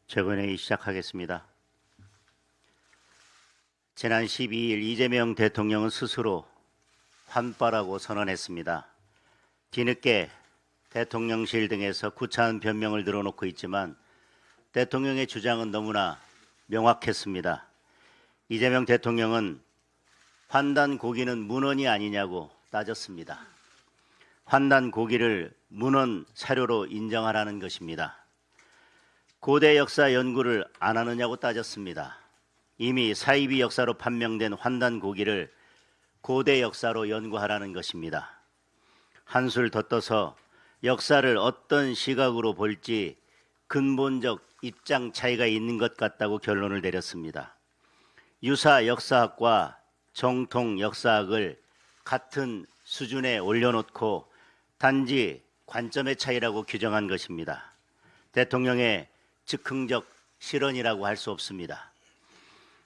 최고회의 시작하겠습니다. 지난 12일 이재명 대통령은 스스로 환빠라고 선언했습니다. 뒤늦게 대통령실 등에서 구차한 변명을 늘어놓고 있지만 대통령의 주장은 너무나 명확했습니다. 이재명 대통령은 환단 고기는 문헌이 아니냐고 따졌습니다. 환단 고기를 문헌 사료로 인정하라는 것입니다. 고대 역사 연구를 안 하느냐고 따졌습니다. 이미 사이비 역사로 판명된 환단 고기를 고대 역사로 연구하라는 것입니다. 한술 더 떠서 역사를 어떤 시각으로 볼지 근본적 입장 차이가 있는 것 같다고 결론을 내렸습니다. 유사 역사학과 정통 역사학을 같은 수준에 올려놓고 단지 관점의 차이라고 규정한 것입니다. 대통령의 즉흥적 실언이라고 할 수 없습니다.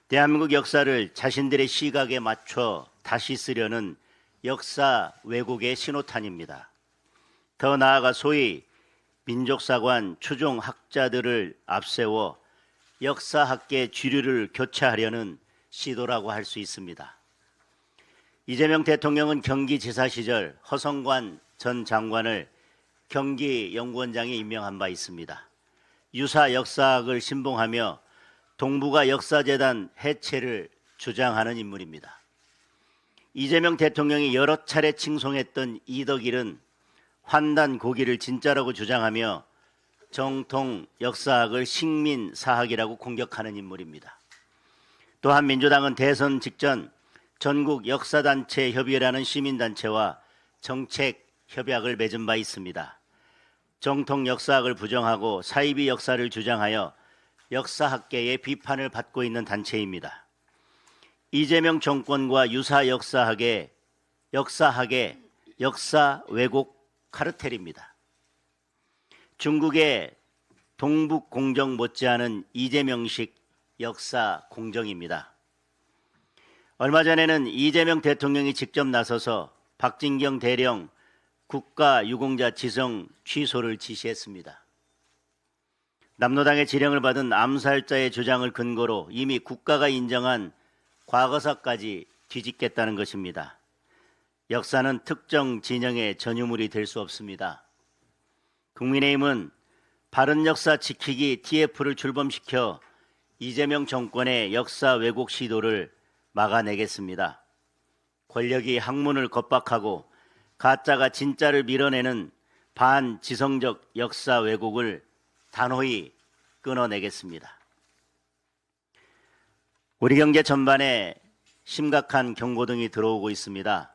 대한민국 역사를 자신들의 시각에 맞춰 다시 쓰려는 역사 왜곡의 신호탄입니다. 더 나아가 소위 민족사관 추종 학자들을 앞세워 역사학계 주류를 교체하려는 시도라고 할 수 있습니다. 이재명 대통령은 경기지사 시절 허성관 전 장관을 경기연구원장에 임명한 바 있습니다. 유사 역사학을 신봉하며 동북아 역사재단 해체를 주장하는 인물입니다. 이재명 대통령이 여러 차례 칭송했던 이덕일은 환단 고기를 진짜라고 주장하며 정통 역사학을 식민사학이라고 공격하는 인물입니다. 또한 민주당은 대선 직전 전국 역사단체 협의회라는 시민단체와 정책 협약을 맺은 바 있습니다. 정통 역사학을 부정하고 사이비 역사를 주장하여 역사학계의 비판을 받고 있는 단체입니다. 이재명 정권과 유사 역사학의 역사 왜곡 카르텔입니다. 중국의 동북 공정 못지않은 이재명식 역사 공정입니다. 얼마 전에는 이재명 대통령이 직접 나서서 박진경 대령 국가유공자 지성 취소를 지시했습니다. 남로당의 지령을 받은 암살자의 주장을 근거로 이미 국가가 인정한 과거사까지 뒤집겠다는 것입니다. 역사는 특정 진영의 전유물이 될 수 없습니다. 국민의힘은 바른 역사 지키기 TF를 출범시켜 이재명 정권의 역사 왜곡 시도를 막아내겠습니다. 권력이 학문을 겁박하고 가짜가 진짜를 밀어내는 반지성적 역사 왜곡을 단호히 끊어내겠습니다. 우리 경제 전반에 심각한 경고등이 들어오고 있습니다.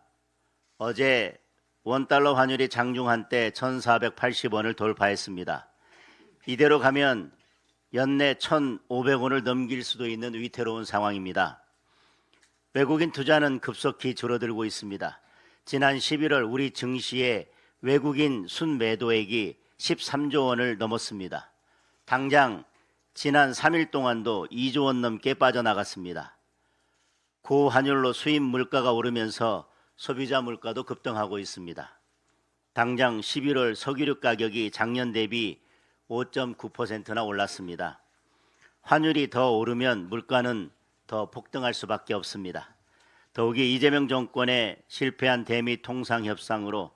어제 원달러 환율이 장중 한때 1,480원을 돌파했습니다. 이대로 가면 연내 1,500원을 넘길 수도 있는 위태로운 상황입니다. 외국인 투자는 급속히 줄어들고 있습니다. 지난 11월 우리 증시의 외국인 순매도액이 13조 원을 넘었습니다. 당장 지난 3일 동안도 2조 원 넘게 빠져나갔습니다. 고환율로 수입 물가가 오르면서 소비자 물가도 급등하고 있습니다. 당장 11월 석유류 가격이 작년 대비 5.9%나 올랐습니다. 환율이 더 오르면 물가는 더 폭등할 수밖에 없습니다. 더욱이 이재명 정권의 실패한 대미 통상 협상으로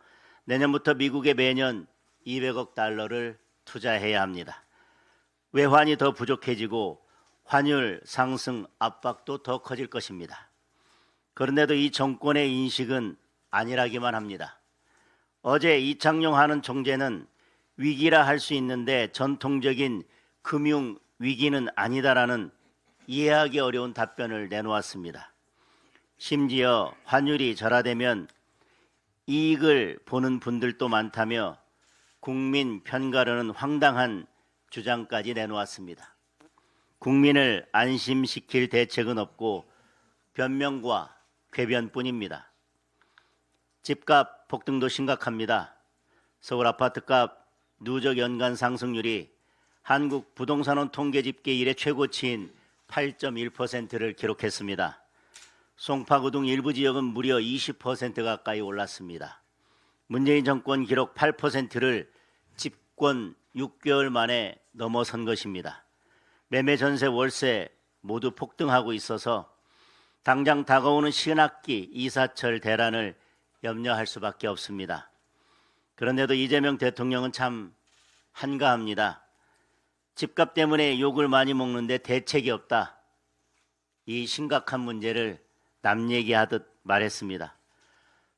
내년부터 미국에 매년 200억 달러를 투자해야 합니다. 외환이 더 부족해지고 환율 상승 압박도 더 커질 것입니다. 그런데도 이 정권의 인식은 아니라기만 합니다. 어제 이창용 하는 총재는 위기라 할 수 있는데 전통적인 금융 위기는 아니다라는 이해하기 어려운 답변을 내놓았습니다. 심지어 환율이 절하되면 이익을 보는 분들도 많다며 국민 편가르는 황당한 주장까지 내놓았습니다. 국민을 안심시킬 대책은 없고 변명과 궤변뿐입니다. 집값 폭등도 심각합니다. 서울 아파트값 누적 연간 상승률이 한국 부동산원 통계 집계 이래 최고치인 8.1%를 기록했습니다. 송파구 등 일부 지역은 무려 20% 가까이 올랐습니다. 문재인 정권 기록 8%를 집권 6개월 만에 넘어선 것입니다. 매매, 전세, 월세 모두 폭등하고 있어서 당장 다가오는 신학기 이사철 대란을 염려할 수밖에 없습니다. 그런데도 이재명 대통령은 참 한가합니다. 집값 때문에 욕을 많이 먹는데 대책이 없다. 이 심각한 문제를 남 얘기하듯 말했습니다.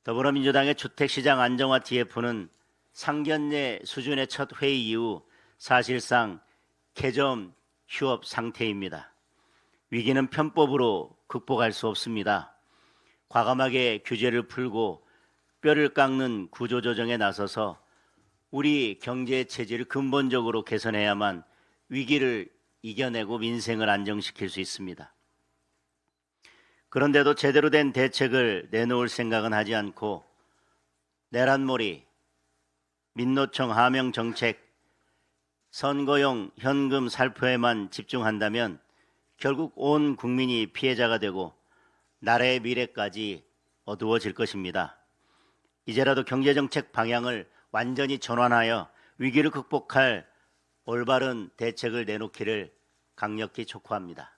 더불어민주당의 주택시장 안정화 TF는 상견례 수준의 첫 회의 이후 사실상 개점 휴업 상태입니다. 위기는 편법으로 극복할 수 없습니다. 과감하게 규제를 풀고 뼈를 깎는 구조조정에 나서서 우리 경제 체질을 근본적으로 개선해야만 위기를 이겨내고 민생을 안정시킬 수 있습니다. 그런데도 제대로 된 대책을 내놓을 생각은 하지 않고 내란몰이, 민노총 하명 정책, 선거용 현금 살포에만 집중한다면 결국 온 국민이 피해자가 되고 나라의 미래까지 어두워질 것입니다. 이제라도 경제정책 방향을 완전히 전환하여 위기를 극복할 올바른 대책을 내놓기를 강력히 촉구합니다.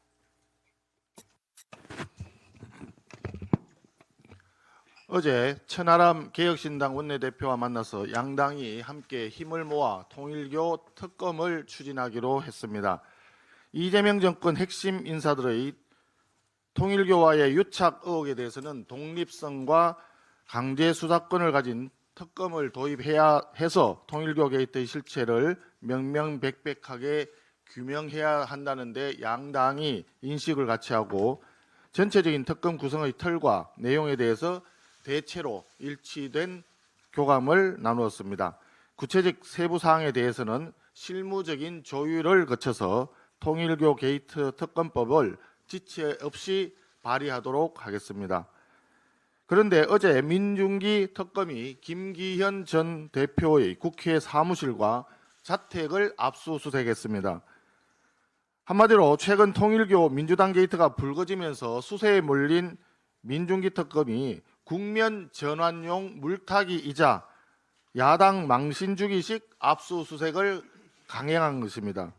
어제 천하람 개혁신당 원내대표와 만나서 양당이 함께 힘을 모아 통일교 특검을 추진하기로 했습니다. 이재명 정권 핵심 인사들의 통일교와의 유착 의혹에 대해서는 독립성과 강제 수사권을 가진 특검을 도입해야 해서 통일교 게이트의 실체를 명명백백하게 규명해야 한다는데 양당이 인식을 같이 하고 전체적인 특검 구성의 틀과 내용에 대해서 대체로 일치된 교감을 나누었습니다. 구체적 세부 사항에 대해서는 실무적인 조율을 거쳐서 통일교 게이트 특검법을 지체 없이 발의하도록 하겠습니다. 그런데 어제 민중기 특검이 김기현 전 대표의 국회 사무실과 자택을 압수수색했습니다. 한마디로 최근 통일교 민주당 게이트가 불거지면서 수세에 몰린 민중기 특검이 국면 전환용 물타기이자 야당 망신주기식 압수수색을 강행한 것입니다.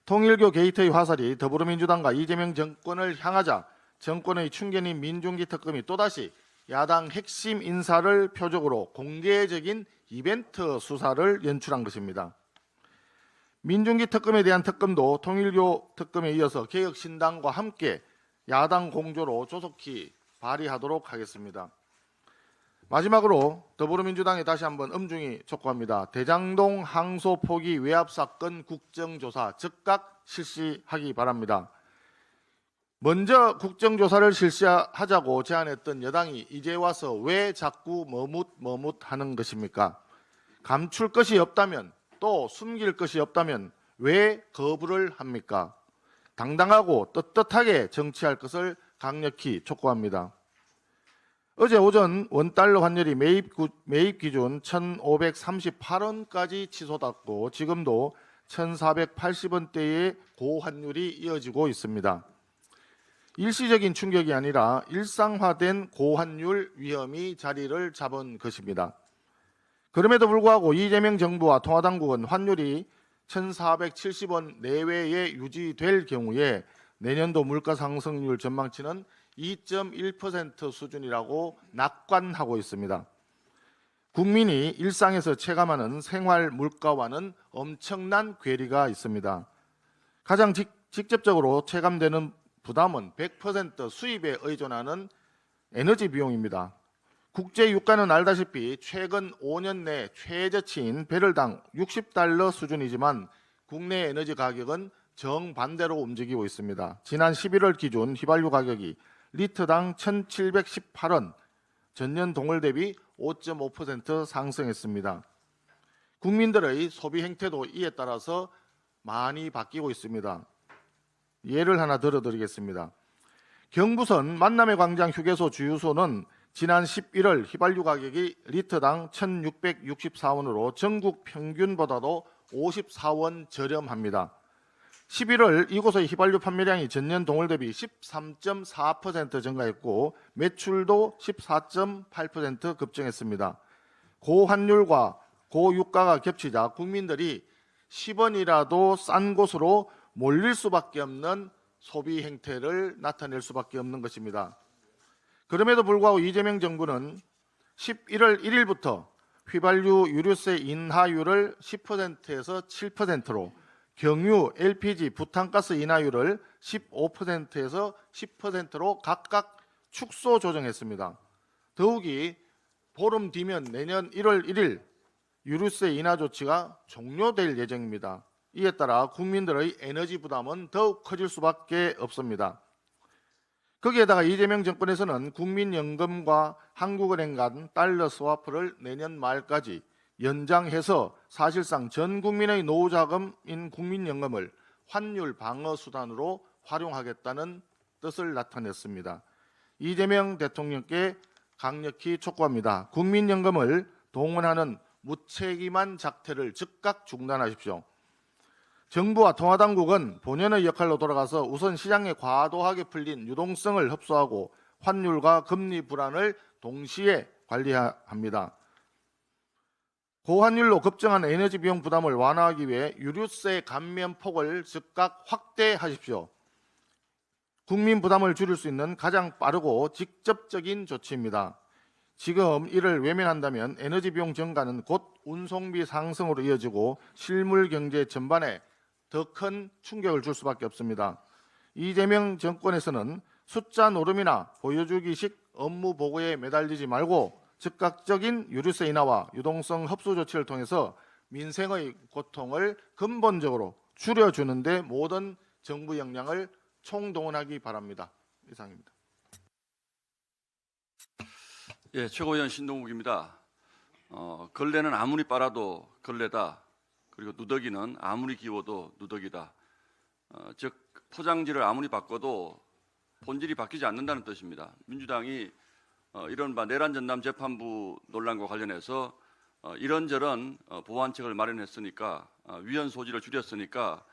통일교 게이트의 화살이 더불어민주당과 이재명 정권을 향하자 정권의 충견인 민중기 특검이 또다시 야당 핵심 인사를 표적으로 공개적인 이벤트 수사를 연출한 것입니다. 민중기 특검에 대한 특검도 통일교 특검에 이어서 개혁신당과 함께 야당 공조로 조속히 발의하도록 하겠습니다. 마지막으로 더불어민주당에 다시 한번 엄중히 촉구합니다. 대장동 항소 포기 외압 사건 국정조사 즉각 실시하기 바랍니다. 먼저 국정조사를 실시하자고 제안했던 여당이 이제 와서 왜 자꾸 머뭇하는 것입니까? 감출 것이 없다면 또 숨길 것이 없다면 왜 거부를 합니까? 당당하고 떳떳하게 정치할 것을 강력히 촉구합니다. 어제 오전 원달러 환율이 매입 기준 1,538원까지 치솟았고 지금도 1,480원대의 고환율이 이어지고 있습니다. 일시적인 충격이 아니라 일상화된 고환율 위험이 자리를 잡은 것입니다. 그럼에도 불구하고 이재명 정부와 통화당국은 환율이 1,470원 내외에 유지될 경우에 내년도 물가 상승률 전망치는 2.1% 수준이라고 낙관하고 있습니다. 국민이 일상에서 체감하는 생활 물가와는 엄청난 괴리가 있습니다. 가장 직접적으로 체감되는 부담은 100% 수입에 의존하는 에너지 비용입니다. 국제 유가는 알다시피 최근 5년 내 최저치인 배럴당 60달러 수준이지만 국내 에너지 가격은 정반대로 움직이고 있습니다. 지난 11월 기준 휘발유 가격이 리터당 1,718원, 전년 동월 대비 5.5% 상승했습니다. 국민들의 소비 행태도 이에 따라서 많이 바뀌고 있습니다. 예를 하나 들어드리겠습니다. 경부선 만남의 광장 휴게소 주유소는 지난 11월 휘발유 가격이 리터당 1,664원으로 전국 평균보다도 54원 저렴합니다. 11월 이곳의 휘발유 판매량이 전년 동월 대비 13.4% 증가했고 매출도 14.8% 급증했습니다. 고환율과 고유가가 겹치자 국민들이 10원이라도 싼 곳으로 몰릴 수밖에 없는 소비 행태를 나타낼 수밖에 없는 것입니다. 그럼에도 불구하고 이재명 정부는 11월 1일부터 휘발유 유류세 인하율을 10%에서 7%로, 경유, LPG, 부탄가스 인하율을 15%에서 10%로 각각 축소 조정했습니다. 더욱이 보름 뒤면 내년 1월 1일 유류세 인하 조치가 종료될 예정입니다. 이에 따라 국민들의 에너지 부담은 더욱 커질 수밖에 없습니다. 거기에다가 이재명 정권에서는 국민연금과 한국은행 간 달러 스와프를 내년 말까지 연장해서 사실상 전 국민의 노후자금인 국민연금을 환율 방어 수단으로 활용하겠다는 뜻을 나타냈습니다. 이재명 대통령께 강력히 촉구합니다. 국민연금을 동원하는 무책임한 작태를 즉각 중단하십시오. 정부와 통화당국은 본연의 역할로 돌아가서 우선 시장에 과도하게 풀린 유동성을 흡수하고 환율과 금리 불안을 동시에 관리해야 합니다. 고환율로 급증한 에너지 비용 부담을 완화하기 위해 유류세 감면 폭을 즉각 확대하십시오. 국민 부담을 줄일 수 있는 가장 빠르고 직접적인 조치입니다. 지금 이를 외면한다면 에너지 비용 증가는 곧 운송비 상승으로 이어지고 실물 경제 전반에 더 큰 충격을 줄 수밖에 없습니다. 이재명 정권에서는 숫자 노름이나 보여주기식 업무 보고에 매달리지 말고 즉각적인 유류세 인하와 유동성 흡수 조치를 통해서 민생의 고통을 근본적으로 줄여주는 데 모든 정부 역량을 총동원하기 바랍니다. 이상입니다. 예, 최고위원 신동욱입니다. 걸레는 아무리 빨아도 걸레다. 그리고 누더기는 아무리 기워도 누더기다. 즉 포장지를 아무리 바꿔도 본질이 바뀌지 않는다는 뜻입니다. 민주당이 이른바 내란 전담 재판부 논란과 관련해서 이런저런 보완책을 마련했으니까 위헌 소지를 줄였으니까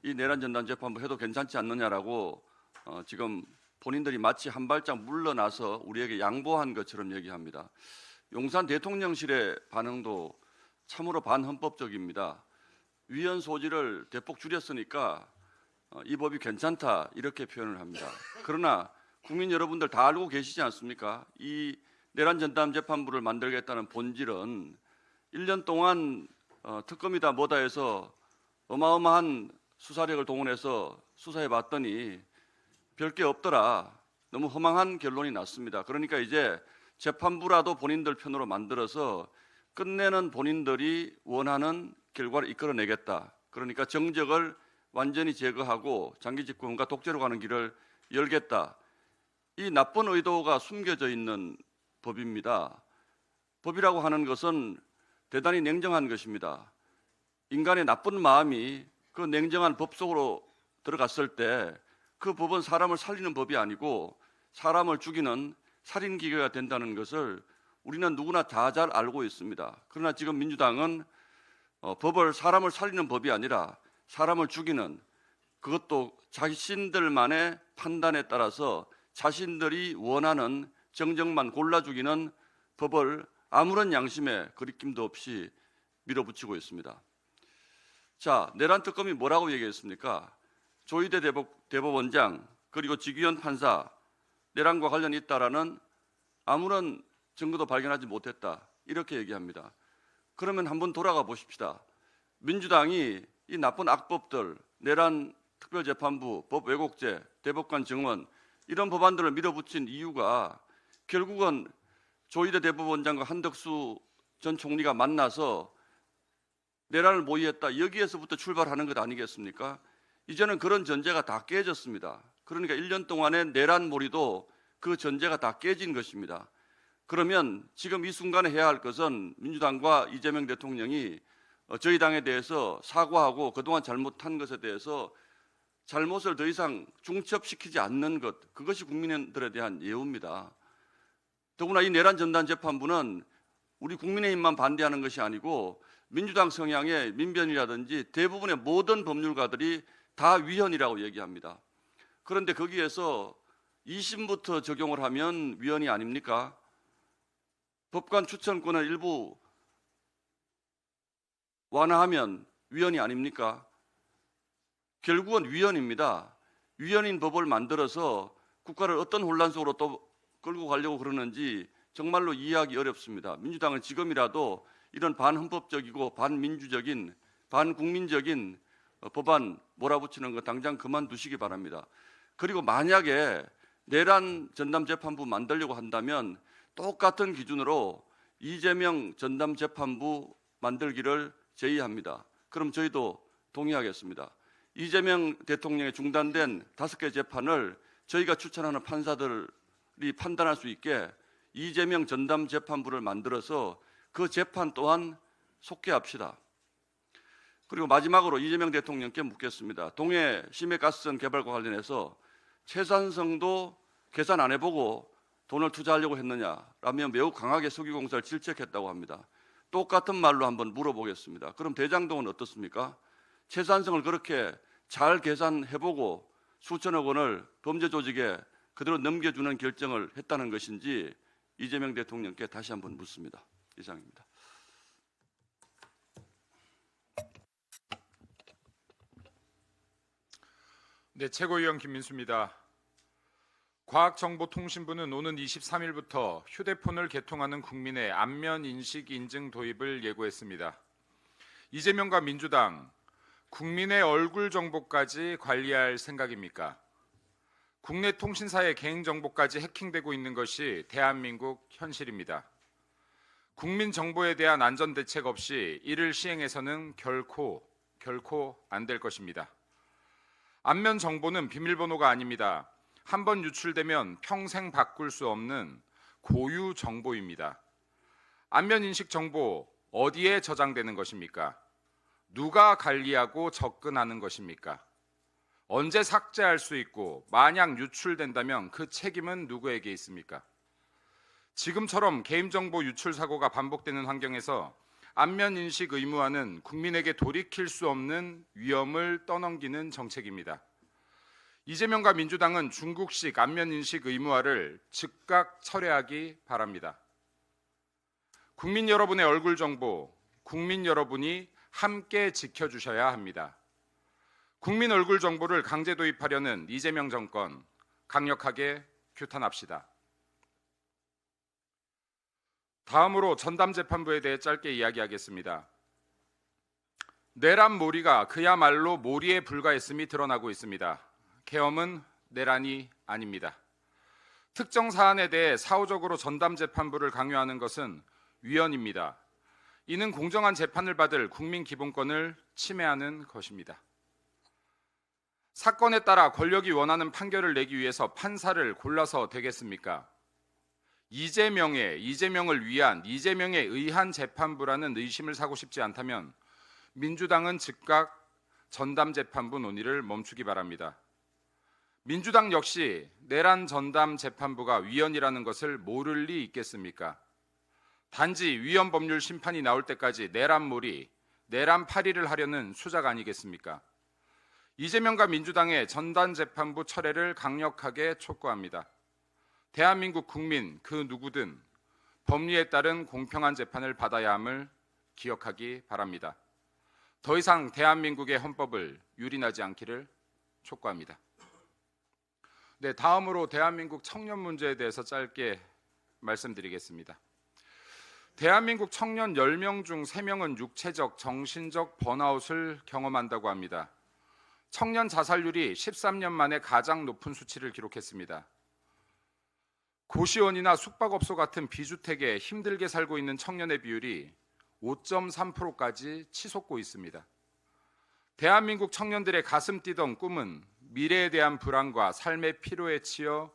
이 내란 전담 재판부 해도 괜찮지 않느냐라고 지금 본인들이 마치 한 발짝 물러나서 우리에게 양보한 것처럼 얘기합니다. 용산 대통령실의 반응도 참으로 반헌법적입니다. 위헌 소지를 대폭 줄였으니까 이 법이 괜찮다 이렇게 표현을 합니다. 그러나 국민 여러분들 다 알고 계시지 않습니까? 이 내란 전담 재판부를 만들겠다는 본질은 1년 동안 특검이다 뭐다 해서 어마어마한 수사력을 동원해서 수사해 봤더니 별게 없더라. 너무 허망한 결론이 났습니다. 그러니까 이제 재판부라도 본인들 편으로 만들어서 끝내는 본인들이 원하는 결과를 이끌어내겠다. 그러니까 정적을 완전히 제거하고 장기 집권과 독재로 가는 길을 열겠다. 이 나쁜 의도가 숨겨져 있는 법입니다. 법이라고 하는 것은 대단히 냉정한 것입니다. 인간의 나쁜 마음이 그 냉정한 법 속으로 들어갔을 때 그 법은 사람을 살리는 법이 아니고 사람을 죽이는 살인기계가 된다는 것을 우리는 누구나 다 잘 알고 있습니다. 그러나 지금 민주당은 법을 사람을 살리는 법이 아니라 사람을 죽이는, 그것도 자신들만의 판단에 따라서 자신들이 원하는 정적만 골라 죽이는 법을 아무런 양심의 거리낌도 없이 밀어붙이고 있습니다. 자, 내란 특검이 뭐라고 얘기했습니까? 조희대 대법원장 그리고 지기현 판사 내란과 관련이 있다라는 아무런 증거도 발견하지 못했다 이렇게 얘기합니다. 그러면 한번 돌아가 보십시다. 민주당이 이 나쁜 악법들, 내란 특별재판부, 법 왜곡죄, 대법관 증언 이런 법안들을 밀어붙인 이유가 결국은 조희대 대법원장과 한덕수 전 총리가 만나서 내란을 모의했다 여기에서부터 출발하는 것 아니겠습니까? 이제는 그런 전제가 다 깨졌습니다. 그러니까 1년 동안의 내란몰이도 그 전제가 다 깨진 것입니다. 그러면 지금 이 순간에 해야 할 것은 민주당과 이재명 대통령이 저희 당에 대해서 사과하고 그동안 잘못한 것에 대해서 잘못을 더 이상 중첩시키지 않는 것, 그것이 국민들에 대한 예우입니다. 더구나 이 내란 전담 재판부는 우리 국민의힘만 반대하는 것이 아니고 민주당 성향의 민변이라든지 대부분의 모든 법률가들이 다 위헌이라고 얘기합니다. 그런데 거기에서 2심부터 적용을 하면 위헌이 아닙니까? 법관 추천권을 일부 완화하면 위헌이 아닙니까? 결국은 위헌입니다. 위헌인 법을 만들어서 국가를 어떤 혼란 속으로 또 끌고 가려고 그러는지 정말로 이해하기 어렵습니다. 민주당은 지금이라도 이런 반헌법적이고 반민주적인 반국민적인 법안 몰아붙이는 거 당장 그만두시기 바랍니다. 그리고 만약에 내란 전담재판부 만들려고 한다면 똑같은 기준으로 이재명 전담재판부 만들기를 제의합니다. 그럼 저희도 동의하겠습니다. 이재명 대통령의 중단된 5개 재판을 저희가 추천하는 판사들이 판단할 수 있게 이재명 전담재판부를 만들어서 그 재판 또한 속개합시다. 그리고 마지막으로 이재명 대통령께 묻겠습니다. 동해 심해가스전 개발과 관련해서 최산성도 계산 안 해보고 돈을 투자하려고 했느냐라며 매우 강하게 석유공사를 질책했다고 합니다. 똑같은 말로 한번 물어보겠습니다. 그럼 대장동은 어떻습니까? 최산성을 그렇게 잘 계산해보고 수천억 원을 범죄 조직에 그대로 넘겨주는 결정을 했다는 것인지 이재명 대통령께 다시 한번 묻습니다. 이상입니다. 네, 최고위원 김민수입니다. 과학정보통신부는 오는 23일부터 휴대폰을 개통하는 국민의 안면 인식 인증 도입을 예고했습니다. 이재명과 민주당, 국민의 얼굴 정보까지 관리할 생각입니까? 국내 통신사의 개인정보까지 해킹되고 있는 것이 대한민국 현실입니다. 국민 정보에 대한 안전대책 없이 이를 시행해서는 결코 안 될 것입니다. 안면 정보는 비밀번호가 아닙니다. 한번 유출되면 평생 바꿀 수 없는 고유 정보입니다. 안면 인식 정보 어디에 저장되는 것입니까? 누가 관리하고 접근하는 것입니까? 언제 삭제할 수 있고 만약 유출된다면 그 책임은 누구에게 있습니까? 지금처럼 개인정보 유출 사고가 반복되는 환경에서 안면 인식 의무화는 국민에게 돌이킬 수 없는 위험을 떠넘기는 정책입니다. 이재명과 민주당은 중국식 안면 인식 의무화를 즉각 철회하기 바랍니다. 국민 여러분의 얼굴 정보, 국민 여러분이 함께 지켜주셔야 합니다. 국민 얼굴 정보를 강제 도입하려는 이재명 정권 강력하게 규탄합시다. 다음으로 전담재판부에 대해 짧게 이야기하겠습니다. 내란 몰이가 그야말로 몰이에 불과했음이 드러나고 있습니다. 계엄은 내란이 아닙니다. 특정 사안에 대해 사후적으로 전담재판부를 강요하는 것은 위헌입니다. 이는 공정한 재판을 받을 국민 기본권을 침해하는 것입니다. 사건에 따라 권력이 원하는 판결을 내기 위해서 판사를 골라서 되겠습니까? 이재명을 위한 이재명에 의한 재판부라는 의심을 사고 싶지 않다면 민주당은 즉각 전담재판부 논의를 멈추기 바랍니다. 민주당 역시 내란 전담재판부가 위헌이라는 것을 모를 리 있겠습니까? 단지 위헌 법률 심판이 나올 때까지 내란몰이, 내란파리를 하려는 수작 아니겠습니까? 이재명과 민주당의 전담재판부 철회를 강력하게 촉구합니다. 대한민국 국민 그 누구든 법리에 따른 공평한 재판을 받아야 함을 기억하기 바랍니다. 더 이상 대한민국의 헌법을 유린하지 않기를 촉구합니다. 네, 다음으로 대한민국 청년 문제에 대해서 짧게 말씀드리겠습니다. 대한민국 청년 10명 중 3명은 육체적, 정신적 번아웃을 경험한다고 합니다. 청년 자살률이 13년 만에 가장 높은 수치를 기록했습니다. 고시원이나 숙박업소 같은 비주택에 힘들게 살고 있는 청년의 비율이 5.3%까지 치솟고 있습니다. 대한민국 청년들의 가슴 뛰던 꿈은 미래에 대한 불안과 삶의 피로에 치여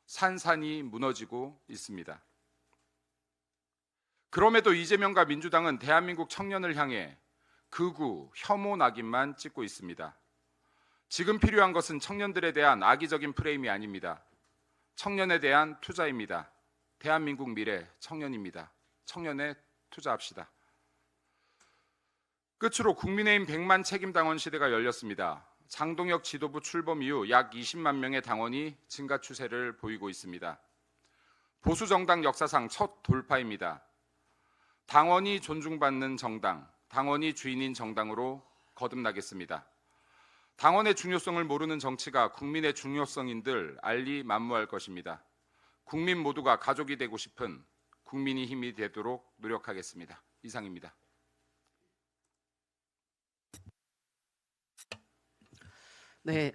산산이 무너지고 있습니다. 그럼에도 이재명과 민주당은 대한민국 청년을 향해 극우, 혐오 낙인만 찍고 있습니다. 지금 필요한 것은 청년들에 대한 악의적인 프레임이 아닙니다. 청년에 대한 투자입니다. 대한민국 미래 청년입니다. 청년에 투자합시다. 끝으로 국민의힘 100만 책임당원 시대가 열렸습니다. 장동혁 지도부 출범 이후 약 20만 명의 당원이 증가 추세를 보이고 있습니다. 보수정당 역사상 첫 돌파입니다. 당원이 존중받는 정당, 당원이 주인인 정당으로 거듭나겠습니다. 당원의 중요성을 모르는 정치가 국민의 중요성인들 알리 만무할 것입니다. 국민 모두가 가족이 되고 싶은 국민의 힘이 되도록 노력하겠습니다. 이상입니다. 네,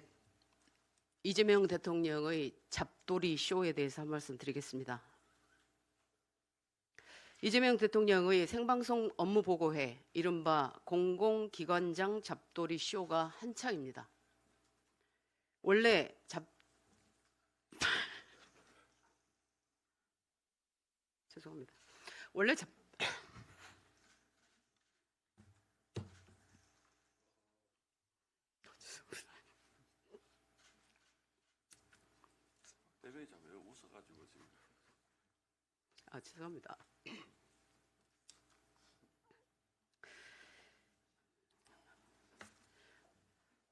이재명 대통령의 잡돌이 쇼에 대해서 한 말씀 드리겠습니다. 이재명 대통령의 생방송 업무보고회, 이른바 공공기관장 잡돌이 쇼가 한창입니다. 원래 죄송합니다. 원래 대변인장 왜 웃어가지고 지금. 죄송합니다.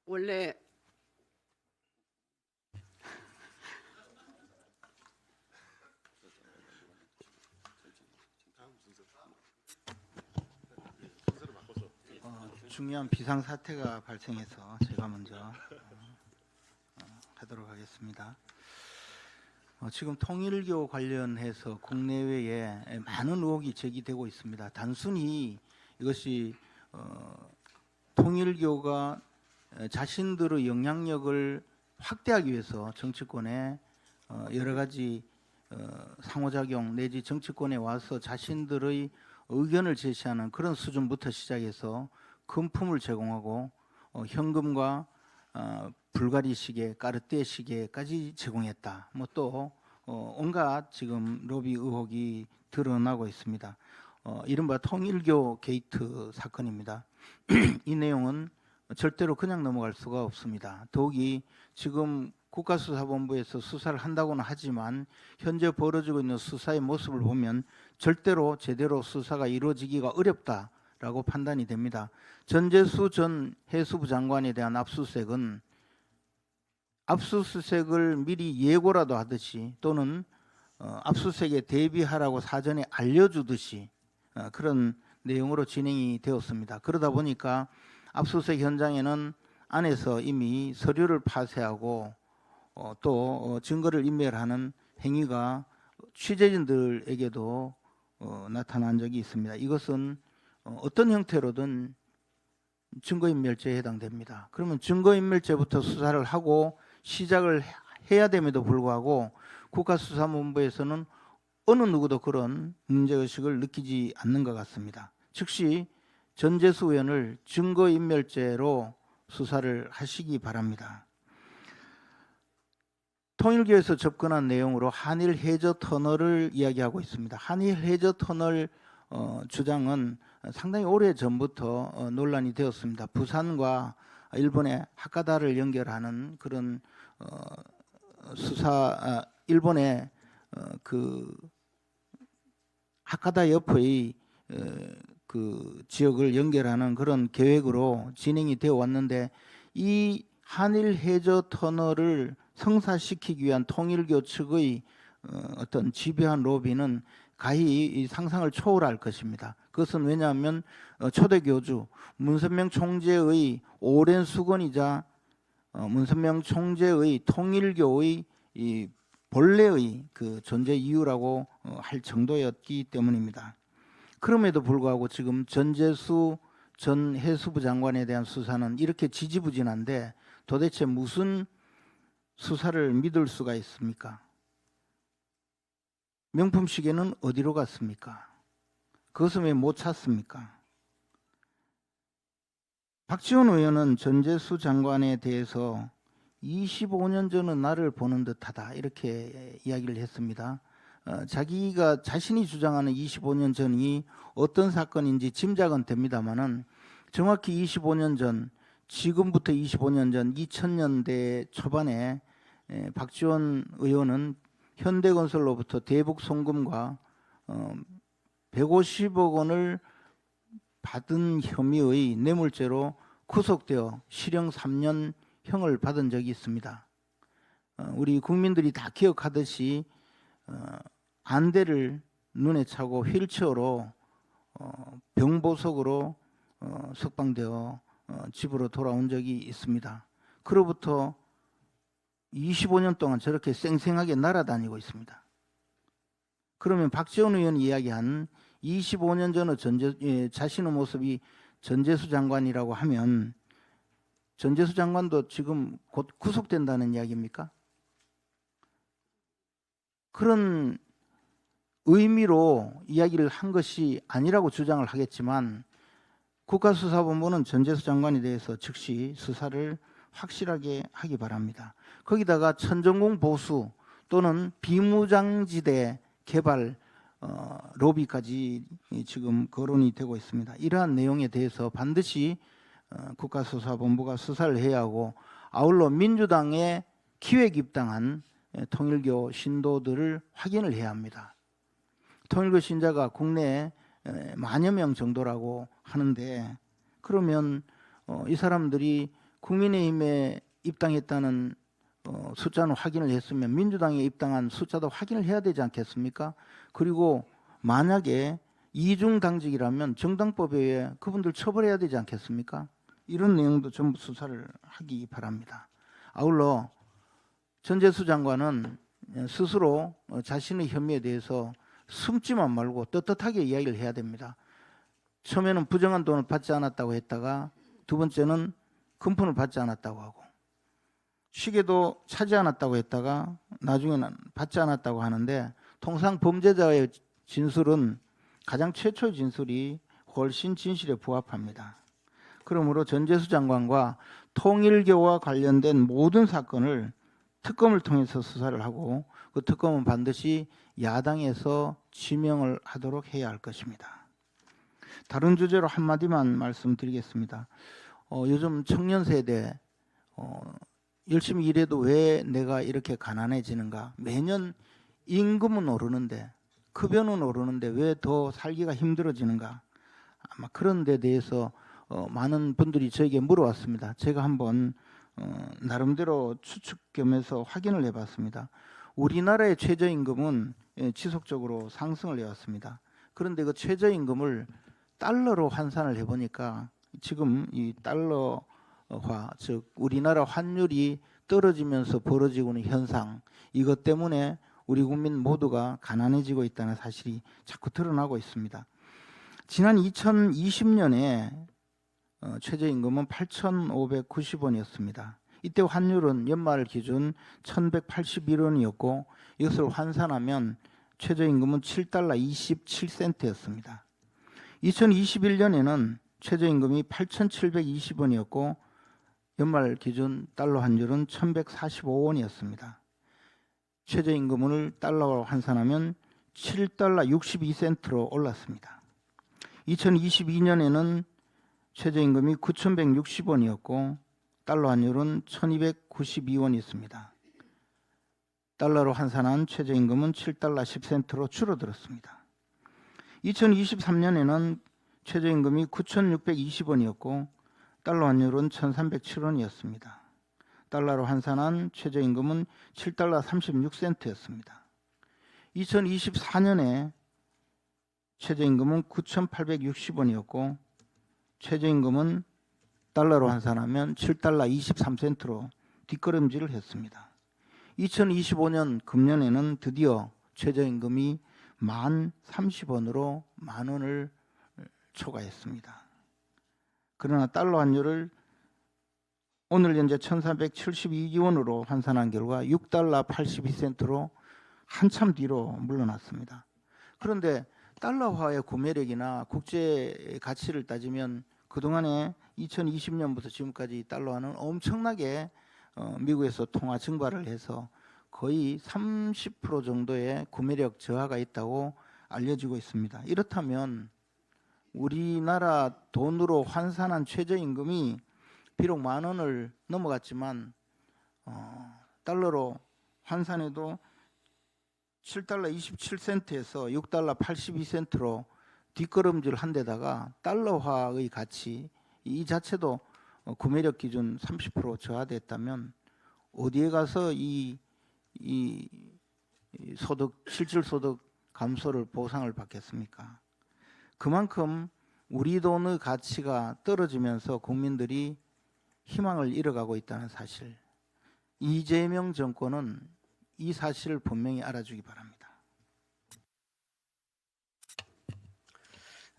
원래 중요한 비상 사태가 발생해서 제가 먼저 하도록 하겠습니다. 지금 통일교 관련해서 국내외에 많은 의혹이 제기되고 있습니다. 단순히 이것이 통일교가 자신들의 영향력을 확대하기 위해서 정치권에 여러 가지 상호작용 내지 정치권에 와서 자신들의 의견을 제시하는 그런 수준부터 시작해서 금품을 제공하고 현금과 불가리 시계, 까르띠에 시계까지 제공했다. 뭐 또 온갖 지금 로비 의혹이 드러나고 있습니다. 이른바 통일교 게이트 사건입니다. 이 내용은 절대로 그냥 넘어갈 수가 없습니다. 더욱이 지금 국가수사본부에서 수사를 한다고는 하지만 현재 벌어지고 있는 수사의 모습을 보면 절대로 제대로 수사가 이루어지기가 어렵다라고 판단이 됩니다. 전재수 전 해수부 장관에 대한 압수수색은 압수수색을 미리 예고라도 하듯이 또는 압수수색에 대비하라고 사전에 알려주듯이 그런 내용으로 진행이 되었습니다. 그러다 보니까 압수수색 현장에는 안에서 이미 서류를 파쇄하고 또 증거를 인멸하는 행위가 취재진들에게도 나타난 적이 있습니다. 이것은 어떤 형태로든 증거인멸죄에 해당됩니다. 그러면 증거인멸죄부터 수사를 하고 시작을 해야 됨에도 불구하고 국가수사본부에서는 어느 누구도 그런 문제의식을 느끼지 않는 것 같습니다. 즉시 전재수 의원을 증거인멸죄로 수사를 하시기 바랍니다. 통일교에서 접근한 내용으로 한일 해저 터널을 이야기하고 있습니다. 한일 해저 터널 주장은 상당히 오래 전부터 논란이 되었습니다. 부산과 일본의 하카다를 연결하는 그런 일본의 그 하카다 옆의 그 지역을 연결하는 그런 계획으로 진행이 되어 왔는데 이 한일 해저 터널을 성사시키기 위한 통일교 측의 어떤 집요한 로비는 가히 이 상상을 초월할 것입니다. 그것은 왜냐하면 초대 교주 문선명 총재의 오랜 수건이자 문선명 총재의 통일교의 이 본래의 그 존재 이유라고 할 정도였기 때문입니다. 그럼에도 불구하고 지금 전재수 전 해수부 장관에 대한 수사는 이렇게 지지부진한데 도대체 무슨 수사를 믿을 수가 있습니까? 명품 시계는 어디로 갔습니까? 그것은 왜 못 찾습니까? 박지원 의원은 전재수 장관에 대해서 25년 전은 나를 보는 듯하다 이렇게 이야기를 했습니다. 자기가 자신이 주장하는 25년 전이 어떤 사건인지 짐작은 됩니다만은 정확히 25년 전, 지금부터 25년 전 2000년대 초반에 박지원 의원은 현대건설로부터 대북 송금과 150억 원을 받은 혐의의 뇌물죄로 구속되어 실형 3년형을 받은 적이 있습니다. 우리 국민들이 다 기억하듯이 안대를 눈에 차고 휠체어로 병보석으로 석방되어 집으로 돌아온 적이 있습니다. 그로부터 25년 동안 저렇게 쌩쌩하게 날아다니고 있습니다. 그러면 박지원 의원이 이야기한 25년 전의 자신의 모습이 전재수 장관이라고 하면 전재수 장관도 지금 곧 구속된다는 이야기입니까? 그런 의미로 이야기를 한 것이 아니라고 주장을 하겠지만 국가수사본부는 전재수 장관에 대해서 즉시 수사를 확실하게 하기 바랍니다. 거기다가 천정공 보수 또는 비무장지대 개발 로비까지 지금 거론이 되고 있습니다. 이러한 내용에 대해서 반드시 국가수사본부가 수사를 해야 하고 아울러 민주당의 기획 입당한 통일교 신도들을 확인을 해야 합니다. 통일교 신자가 국내에 만여 명 정도라고 하는데 그러면 이 사람들이 국민의힘에 입당했다는 숫자는 확인을 했으면 민주당에 입당한 숫자도 확인을 해야 되지 않겠습니까? 그리고 만약에 이중당직이라면 정당법에 의해 그분들 처벌해야 되지 않겠습니까? 이런 내용도 전부 수사를 하기 바랍니다. 아울러 전재수 장관은 스스로 자신의 혐의에 대해서 숨지만 말고 떳떳하게 이야기를 해야 됩니다. 처음에는 부정한 돈을 받지 않았다고 했다가 두 번째는 금품을 받지 않았다고 하고 시계도 차지 않았다고 했다가 나중에는 받지 않았다고 하는데 통상 범죄자의 진술은 가장 최초의 진술이 훨씬 진실에 부합합니다. 그러므로 전재수 장관과 통일교와 관련된 모든 사건을 특검을 통해서 수사를 하고 그 특검은 반드시 야당에서 지명을 하도록 해야 할 것입니다. 다른 주제로 한마디만 말씀드리겠습니다. 요즘 청년 세대 열심히 일해도 왜 내가 이렇게 가난해지는가? 매년 임금은 오르는데 급여는 오르는데 왜 더 살기가 힘들어지는가? 아마 그런 데 대해서 많은 분들이 저에게 물어왔습니다. 제가 한번 나름대로 추측 겸해서 확인을 해봤습니다. 우리나라의 최저임금은 지속적으로 상승을 해왔습니다. 그런데 그 최저임금을 달러로 환산을 해보니까 지금 이 달러화, 즉 우리나라 환율이 떨어지면서 벌어지고 있는 현상, 이것 때문에 우리 국민 모두가 가난해지고 있다는 사실이 자꾸 드러나고 있습니다. 지난 2020년에 최저임금은 8,590원이었습니다. 이때 환율은 연말 기준 1,181원이었고 이것을 환산하면 최저임금은 7달러 27센트였습니다. 2021년에는 최저임금이 8,720원이었고 연말 기준 달러 환율은 1,145원이었습니다. 최저임금을 달러로 환산하면 7달러 62센트로 올랐습니다. 2022년에는 최저임금이 9,160원이었고 달러 환율은 1,292원이었습니다. 달러로 환산한 최저임금은 7달러 10센트로 줄어들었습니다. 2023년에는 최저임금이 9,620원이었고 달러 환율은 1,307원이었습니다. 달러로 환산한 최저임금은 7달러 36센트였습니다. 2024년에 최저임금은 9,860원이었고 최저임금은 달러로 환산하면 7달러 23센트로 뒷걸음질을 했습니다. 2025년 금년에는 드디어 최저임금이 1030원으로 10,000원을 초과했습니다. 그러나 달러 환율을 오늘 현재 1,472원으로 환산한 결과 6달러 82센트로 한참 뒤로 물러났습니다. 그런데 달러화의 구매력이나 국제 가치를 따지면 그동안에 2020년부터 지금까지 달러화는 엄청나게 미국에서 통화 증발을 해서 거의 30% 정도의 구매력 저하가 있다고 알려지고 있습니다. 이렇다면 우리나라 돈으로 환산한 최저임금이 비록 10,000원을 넘어갔지만 달러로 환산해도 7달러 27센트에서 6달러 82센트로 뒷걸음질 한 데다가 달러화의 가치 이 자체도 구매력 기준 30% 저하됐다면 어디에 가서 이 소득 실질 소득 감소를 보상을 받겠습니까? 그만큼 우리 돈의 가치가 떨어지면서 국민들이 희망을 잃어가고 있다는 사실, 이재명 정권은 이 사실을 분명히 알아주기 바랍니다.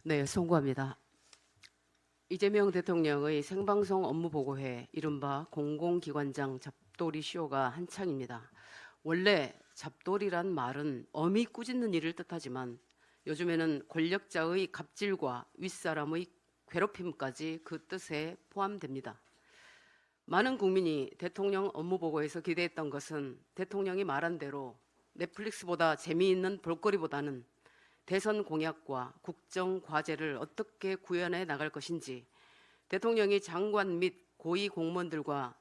네, 송구합니다. 이재명 대통령의 생방송 업무보고회, 이른바 공공기관장 잡돌이 쇼가 한창입니다. 원래 잡돌이란 말은 어미 꾸짖는 일을 뜻하지만 요즘에는 권력자의 갑질과 윗사람의 괴롭힘까지 그 뜻에 포함됩니다. 많은 국민이 대통령 업무보고에서 기대했던 것은 대통령이 말한 대로 넷플릭스보다 재미있는 볼거리보다는 대선 공약과 국정 과제를 어떻게 구현해 나갈 것인지, 대통령이 장관 및 고위 공무원들과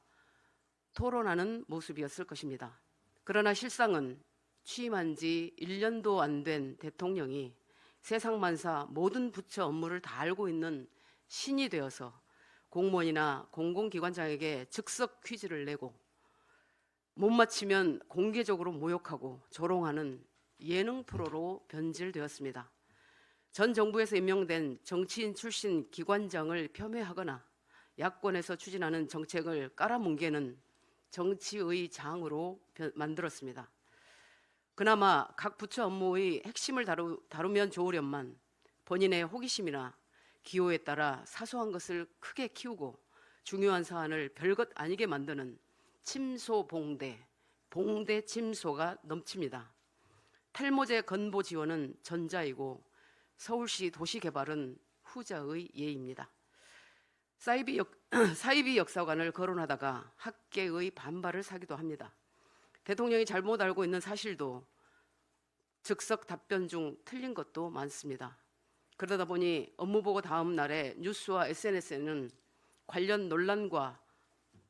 토론하는 모습이었을 것입니다. 그러나 실상은 취임한 지 1년도 안 된 대통령이 세상만사 모든 부처 업무를 다 알고 있는 신이 되어서 공무원이나 공공기관장에게 즉석 퀴즈를 내고 못 맞히면 공개적으로 모욕하고 조롱하는 예능 프로로 변질되었습니다. 전 정부에서 임명된 정치인 출신 기관장을 폄훼하거나 야권에서 추진하는 정책을 깔아뭉개는 정치의 장으로 만들었습니다. 그나마 각 부처 업무의 핵심을 다루면 좋으련만 본인의 호기심이나 기호에 따라 사소한 것을 크게 키우고 중요한 사안을 별것 아니게 만드는 침소봉대, 봉대침소가 넘칩니다. 탈모제 건보 지원은 전자이고 서울시 도시개발은 후자의 예입니다. 사이비 역사관을 거론하다가 학계의 반발을 사기도 합니다. 대통령이 잘못 알고 있는 사실도 즉석 답변 중 틀린 것도 많습니다. 그러다 보니 업무보고 다음 날에 뉴스와 SNS에는 관련 논란과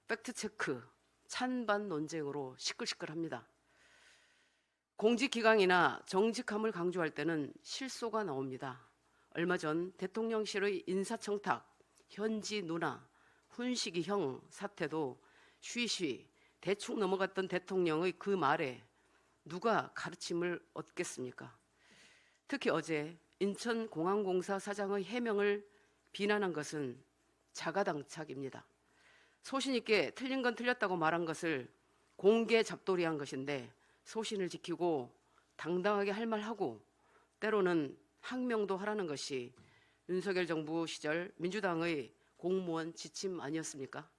팩트체크, 찬반 논쟁으로 시끌시끌합니다. 공직기강이나 정직함을 강조할 때는 실소가 나옵니다. 얼마 전 대통령실의 인사청탁, 현지 누나, 훈식이 형 사태도 쉬쉬 대충 넘어갔던 대통령의 그 말에 누가 가르침을 얻겠습니까? 특히 어제 인천공항공사 사장의 해명을 비난한 것은 자가당착입니다. 소신 있게 틀린 건 틀렸다고 말한 것을 공개 잡돌이한 것인데 소신을 지키고 당당하게 할 말하고 때로는 항명도 하라는 것이 윤석열 정부 시절 민주당의 공무원 지침 아니었습니까?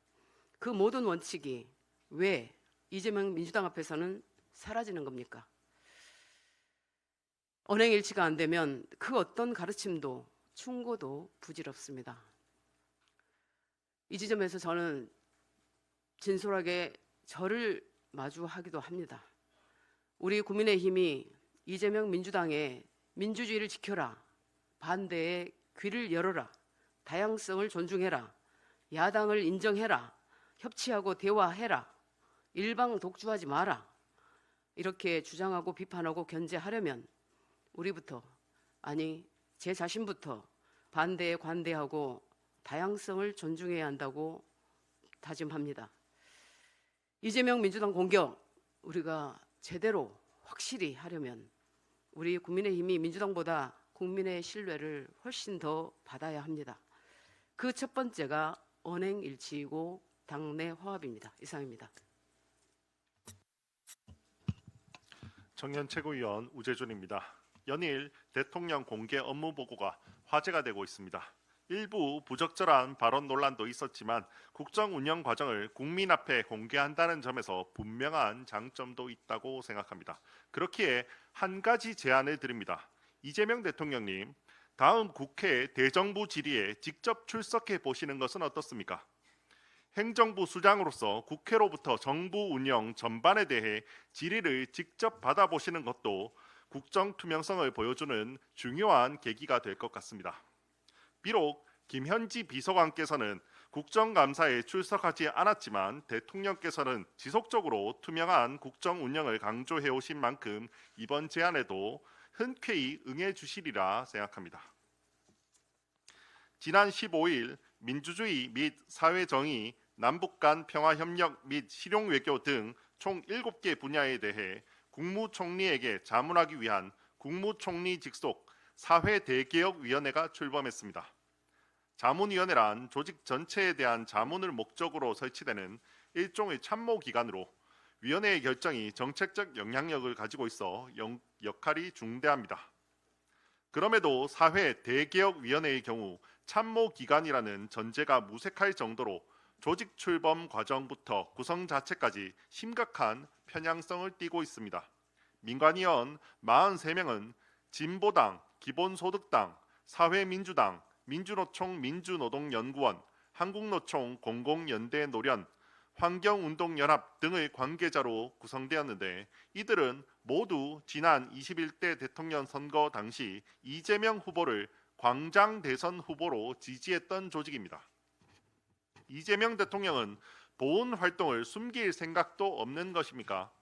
그 모든 원칙이 왜 이재명 민주당 앞에서는 사라지는 겁니까? 언행일치가 안 되면 그 어떤 가르침도 충고도 부질없습니다. 이 지점에서 저는 진솔하게 저를 마주하기도 합니다. 우리 국민의힘이 이재명 민주당의 민주주의를 지켜라, 반대에 귀를 열어라, 다양성을 존중해라, 야당을 인정해라, 협치하고 대화해라, 일방 독주하지 마라, 이렇게 주장하고 비판하고 견제하려면 우리부터, 아니 제 자신부터 반대에 관대하고 다양성을 존중해야 한다고 다짐합니다. 이재명 민주당 공격 우리가 제대로 확실히 하려면 우리 국민의힘이 민주당보다 국민의 신뢰를 훨씬 더 받아야 합니다. 그 첫 번째가 언행일치이고 당내 화합입니다. 이상입니다. 정연 최고위원 우재준입니다. 연일 대통령 공개 업무 보고가 화제가 되고 있습니다. 일부 부적절한 발언 논란도 있었지만 국정 운영 과정을 국민 앞에 공개한다는 점에서 분명한 장점도 있다고 생각합니다. 그렇기에 한 가지 제안을 드립니다. 이재명 대통령님, 다음 국회 대정부 질의에 직접 출석해 보시는 것은 어떻습니까? 행정부 수장으로서 국회로부터 정부 운영 전반에 대해 질의를 직접 받아보시는 것도 국정 투명성을 보여주는 중요한 계기가 될 것 같습니다. 비록 김현지 비서관께서는 국정감사에 출석하지 않았지만 대통령께서는 지속적으로 투명한 국정 운영을 강조해 오신 만큼 이번 제안에도 흔쾌히 응해 주시리라 생각합니다. 지난 15일 민주주의 및 사회정의, 남북 간 평화협력 및 실용외교 등 총 7개 분야에 대해 국무총리에게 자문하기 위한 국무총리 직속 사회대개혁위원회가 출범했습니다. 자문위원회란 조직 전체에 대한 자문을 목적으로 설치되는 일종의 참모기관으로 위원회의 결정이 정책적 영향력을 가지고 있어 역할이 중대합니다. 그럼에도 사회 대개혁위원회의 경우 참모기관이라는 전제가 무색할 정도로 조직 출범 과정부터 구성 자체까지 심각한 편향성을 띠고 있습니다. 민관위원 43명은 진보당, 기본소득당, 사회민주당, 민주노총 민주노동연구원, 한국노총 공공연대노련, 환경운동연합 등의 관계자로 구성되었는데 이들은 모두 지난 21대 대통령 선거 당시 이재명 후보를 광장 대선 후보로 지지했던 조직입니다. 이재명 대통령은 보훈 활동을 숨길 생각도 없는 것입니까?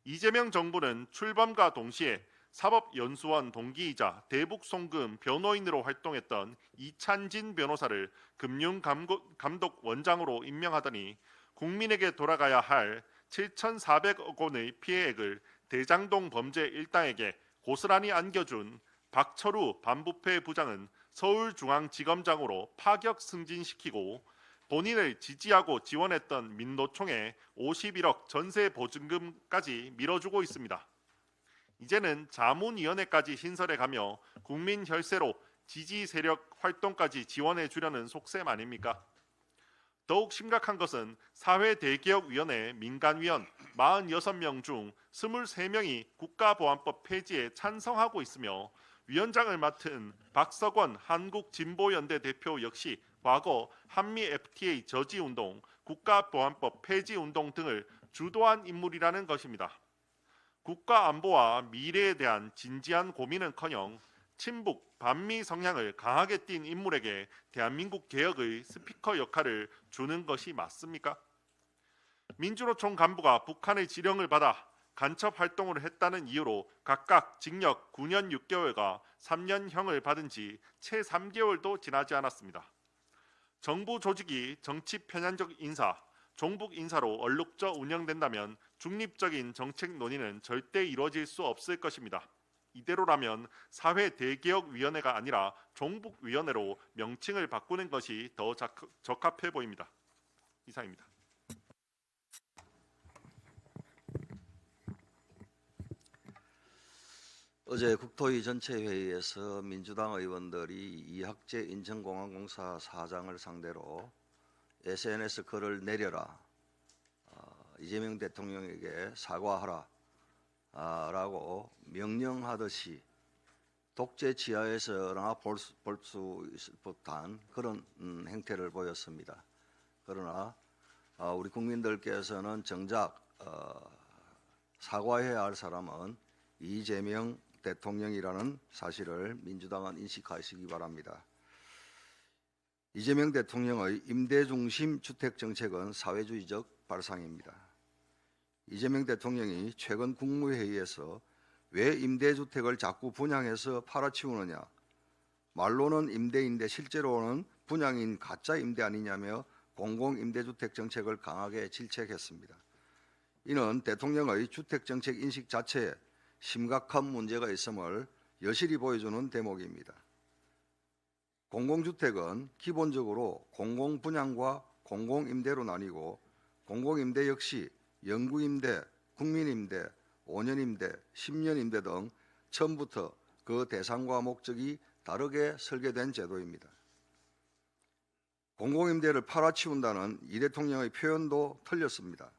이재명 정부는 출범과 동시에 사법연수원 동기이자 대북송금 변호인으로 활동했던 이찬진 변호사를 금융감독원장으로 임명하더니 국민에게 돌아가야 할 7,400억 원의 피해액을 대장동 범죄 일당에게 고스란히 안겨준 박철우 반부패 부장은 서울중앙지검장으로 파격 승진시키고 본인을 지지하고 지원했던 민노총에 51억 전세 보증금까지 밀어주고 있습니다. 이제는 자문위원회까지 신설해가며 국민 혈세로 지지 세력 활동까지 지원해 주려는 속셈 아닙니까? 더욱 심각한 것은 사회대개혁위원회 민간위원 46명 중 23명이 국가보안법 폐지에 찬성하고 있으며 위원장을 맡은 박석원 한국진보연대 대표 역시 과거 한미 FTA 저지운동, 국가보안법 폐지운동 등을 주도한 인물이라는 것입니다. 국가안보와 미래에 대한 진지한 고민은커녕 친북, 반미 성향을 강하게 띤 인물에게 대한민국 개혁의 스피커 역할을 주는 것이 맞습니까? 민주노총 간부가 북한의 지령을 받아 간첩 활동을 했다는 이유로 각각 징역 9년 6개월과 3년형을 받은 지 채 3개월도 지나지 않았습니다. 정부 조직이 정치 편향적 인사, 종북 인사로 얼룩져 운영된다면 중립적인 정책 논의는 절대 이루어질 수 없을 것입니다. 이대로라면 사회대개혁위원회가 아니라 종북위원회로 명칭을 바꾸는 것이 더 적합해 보입니다. 이상입니다. 어제 국토위 전체 회의에서 민주당 의원들이 이학재 인천공항공사 사장을 상대로 SNS 글을 내려라, 이재명 대통령에게 사과하라 라고 명령하듯이 독재 지하에서나 볼 수 있을 법한 그런 행태를 보였습니다. 그러나 우리 국민들께서는 정작 사과해야 할 사람은 이재명 대통령이라는 사실을 민주당은 인식하시기 바랍니다. 이재명 대통령의 임대중심 주택정책은 사회주의적 발상입니다. 이재명 대통령이 최근 국무회의에서 왜 임대주택을 자꾸 분양해서 팔아치우느냐, 말로는 임대인데 실제로는 분양인 가짜 임대 아니냐며 공공임대주택 정책을 강하게 질책했습니다. 이는 대통령의 주택정책 인식 자체에 심각한 문제가 있음을 여실히 보여주는 대목입니다. 공공주택은 기본적으로 공공분양과 공공임대로 나뉘고 공공임대 역시 영구임대, 국민임대, 5년임대, 10년임대 등 처음부터 그 대상과 목적이 다르게 설계된 제도입니다. 공공임대를 팔아치운다는 이 대통령의 표현도 틀렸습니다.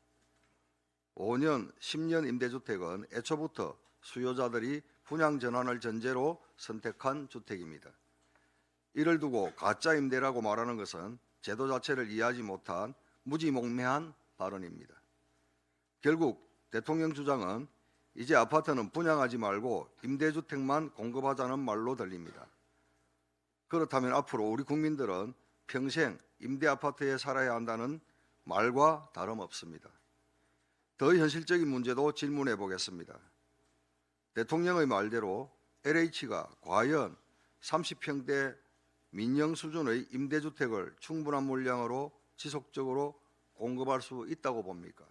5년, 10년 임대주택은 애초부터 수요자들이 분양 전환을 전제로 선택한 주택입니다. 이를 두고 가짜 임대라고 말하는 것은 제도 자체를 이해하지 못한 무지몽매한 발언입니다. 결국 대통령 주장은 이제 아파트는 분양하지 말고 임대주택만 공급하자는 말로 들립니다. 그렇다면 앞으로 우리 국민들은 평생 임대아파트에 살아야 한다는 말과 다름없습니다. 더 현실적인 문제도 질문해 보겠습니다. 대통령의 말대로 LH가 과연 30평대 민영 수준의 임대주택을 충분한 물량으로 지속적으로 공급할 수 있다고 봅니까?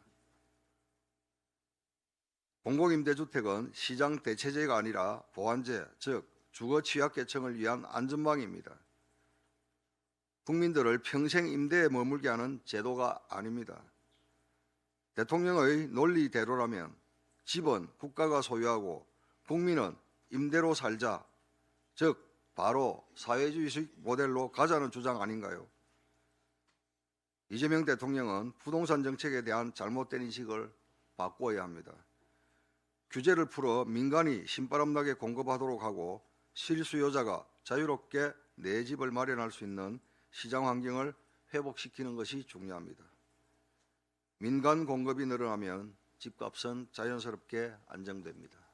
공공임대주택은 시장 대체제가 아니라 보완제, 즉 주거 취약계층을 위한 안전망입니다. 국민들을 평생 임대에 머물게 하는 제도가 아닙니다. 대통령의 논리대로라면 집은 국가가 소유하고 국민은 임대로 살자, 즉 바로 사회주의식 모델로 가자는 주장 아닌가요? 이재명 대통령은 부동산 정책에 대한 잘못된 인식을 바꾸어야 합니다. 규제를 풀어 민간이 신바람나게 공급하도록 하고 실수요자가 자유롭게 내 집을 마련할 수 있는 시장 환경을 회복시키는 것이 중요합니다. 민간 공급이 늘어나면 집값은 자연스럽게 안정됩니다.